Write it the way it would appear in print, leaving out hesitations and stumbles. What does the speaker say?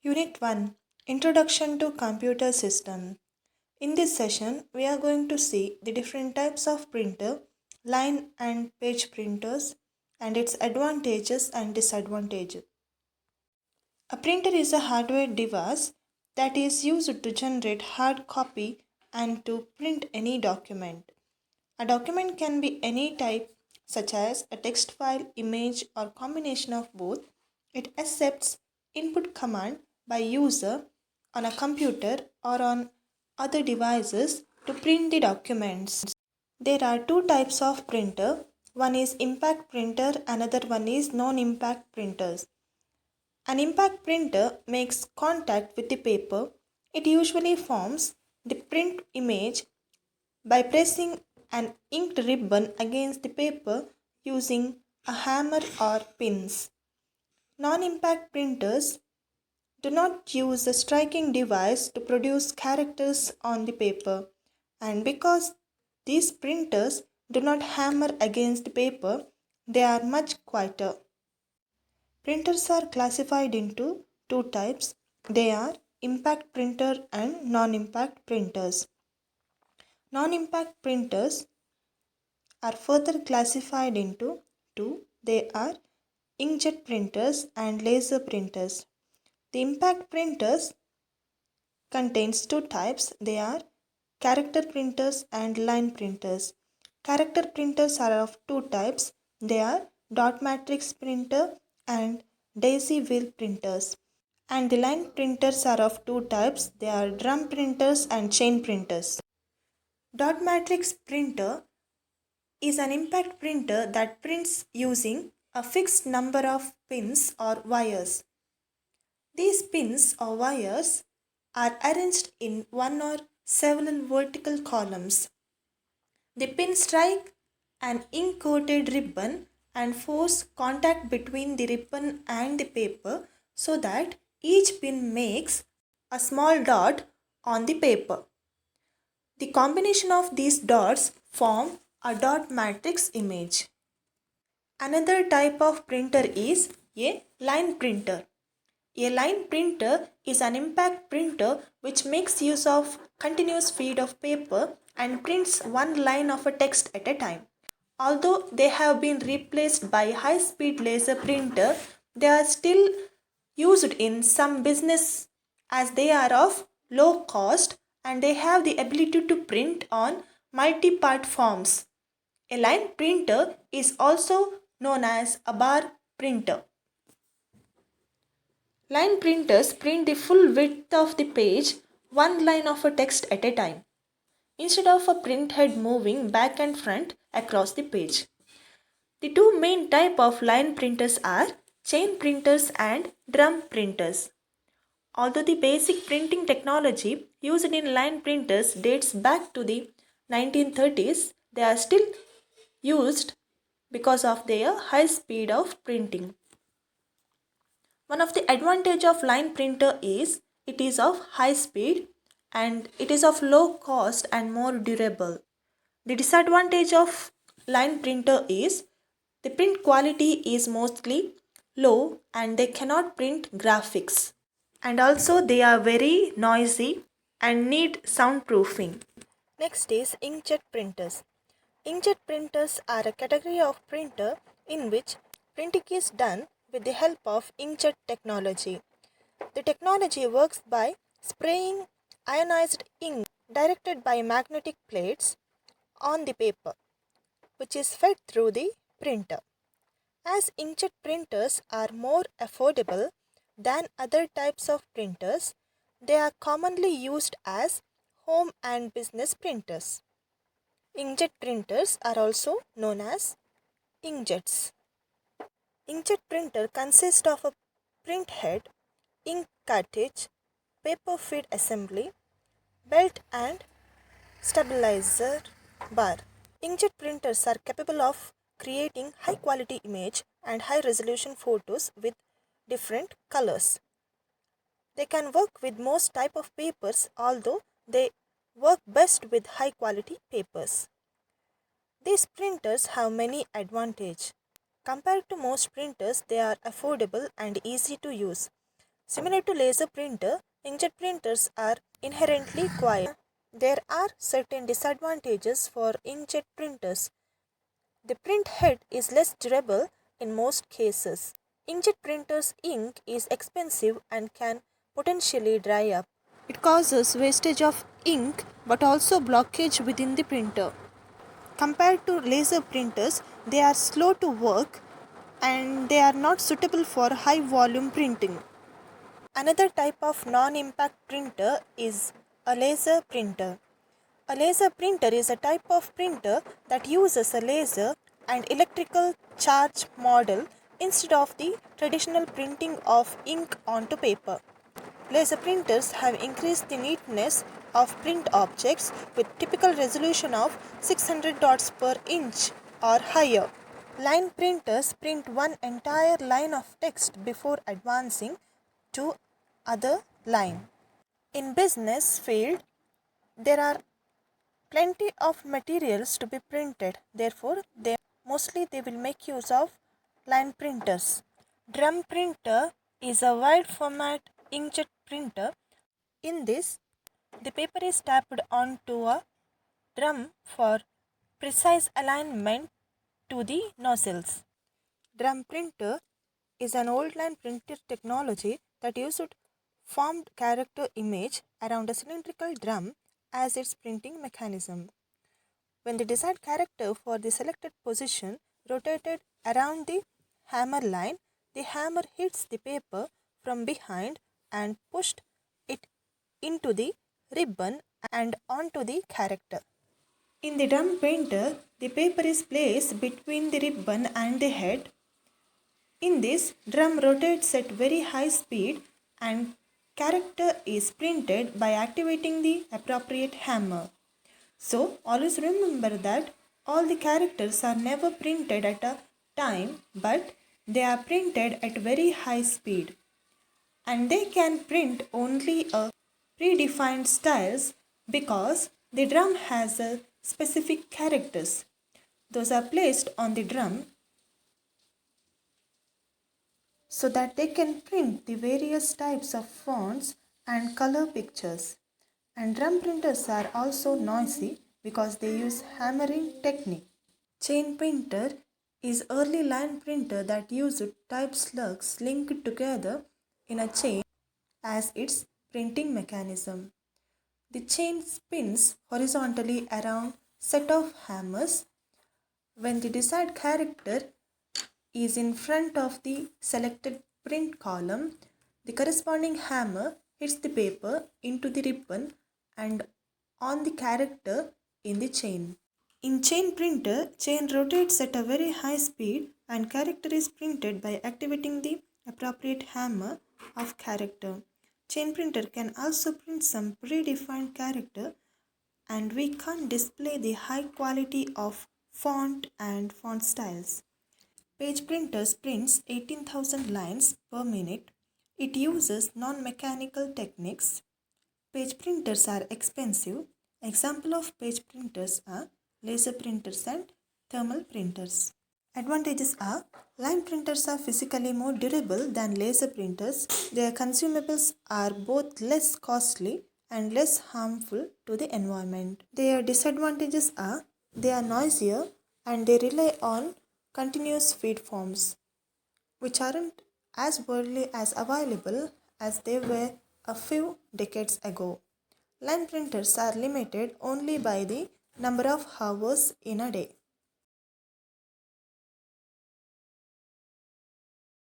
Unit 1, Introduction to Computer System. In this session, we are going to see the different types of printer, line and page printers, and its advantages and disadvantages. A printer is a hardware device that is used to generate hard copy and to print any document. A document can be any type, such as a text file, image, or combination of both. It accepts input command by user on a computer or on other devices to print the documents. There are two types of printer. One is impact printer, another one is non-impact printers. An impact printer makes contact with the paper. It usually forms the print image by pressing an inked ribbon against the paper using a hammer or pins. Non-impact printers do not use a striking device to produce characters on the paper, and because these printers do not hammer against the paper, they are much quieter. Printers are classified into two types. They are impact printer and non-impact printers. Non-impact printers are further classified into two. They are inkjet printers and laser printers. The impact printers contains two types. They are character printers and line printers. Character printers are of two types. They are dot matrix printer and daisy wheel printers. And the line printers are of two types. They are drum printers and chain printers. Dot matrix printer is an impact printer that prints using a fixed number of pins or wires. These pins or wires are arranged in one or several vertical columns. The pins strike an ink coated ribbon and force contact between the ribbon and the paper so that each pin makes a small dot on the paper. The combination of these dots form a dot matrix image. Another type of printer is a line printer. A line printer is an impact printer which makes use of continuous feed of paper and prints one line of a text at a time. Although they have been replaced by high-speed laser printer, they are still used in some business as they are of low cost and they have the ability to print on multi-part forms. A line printer is also known as a bar printer. Line printers print the full width of the page, one line of a text at a time, instead of a print head moving back and front across the page. The two main type of line printers are chain printers and drum printers. Although the basic printing technology used in line printers dates back to the 1930s, they are still used because of their high speed of printing. One of the advantage of line printer is it is of high speed and it is of low cost and more durable. The disadvantage of line printer is the print quality is mostly low and they cannot print graphics. And also they are very noisy and need soundproofing. Next is inkjet printers. Inkjet printers are a category of printer in which printing is done with the help of inkjet technology. The technology works by spraying ionized ink directed by magnetic plates on the paper, which is fed through the printer. As inkjet printers are more affordable than other types of printers, they are commonly used as home and business printers. Inkjet printers are also known as inkjets. Inkjet printer consists of a print head, ink cartridge, paper feed assembly, belt and stabilizer bar. Inkjet printers are capable of creating high quality image and high resolution photos with different colors. They can work with most type of papers, although they work best with high quality papers. These printers have many advantages. Compared to most printers, they are affordable and easy to use. Similar to laser printer, inkjet printers are inherently quiet. There are certain disadvantages for inkjet printers. The print head is less durable in most cases. Inkjet printers' ink is expensive and can potentially dry up. It causes wastage of ink but also blockage within the printer. Compared to laser printers, they are slow to work and they are not suitable for high volume printing. Another type of non-impact printer is a laser printer. A laser printer is a type of printer that uses a laser and electrical charge model instead of the traditional printing of ink onto paper. Laser printers have increased the neatness of print objects with typical resolution of 600 dots per inch or higher. Line printers print one entire line of text before advancing to other line. In business field, there are plenty of materials to be printed. Therefore, they will make use of line printers. Drum printer is a wide format inkjet printer. In this, the paper is tapped onto a drum for precise alignment to the nozzles. Drum printer is an old line printer technology that used formed character image around a cylindrical drum as its printing mechanism. When the desired character for the selected position rotated around the hammer line, the hammer hits the paper from behind and pushed it into the ribbon and onto the character. In the drum printer, the paper is placed between the ribbon and the head. In this, drum rotates at very high speed and character is printed by activating the appropriate hammer. So, always remember that all the characters are never printed at a time, but they are printed at very high speed. And they can print only a predefined styles because the drum has a specific characters. Those are placed on the drum so that they can print the various types of fonts and color pictures. And drum printers are also noisy because they use hammering technique. Chain printer is early line printer that used type slugs linked together in a chain as its printing mechanism. The chain spins horizontally around set of hammers. When the desired character is in front of the selected print column, the corresponding hammer hits the paper into the ribbon and on the character in the chain. In chain printer, chain rotates at a very high speed and character is printed by activating the appropriate hammer of character. Chain printer can also print some predefined character and we can't display the high quality of font and font styles. Page printers prints 18,000 lines per minute. It uses non-mechanical techniques. Page printers are expensive. Example of page printers are laser printers and thermal printers. Advantages are line printers are physically more durable than laser printers. Their consumables are both less costly and less harmful to the environment. Their disadvantages are they are noisier and they rely on continuous feed forms, which aren't as widely as available as they were a few decades ago. Line printers are limited only by the number of hours in a day.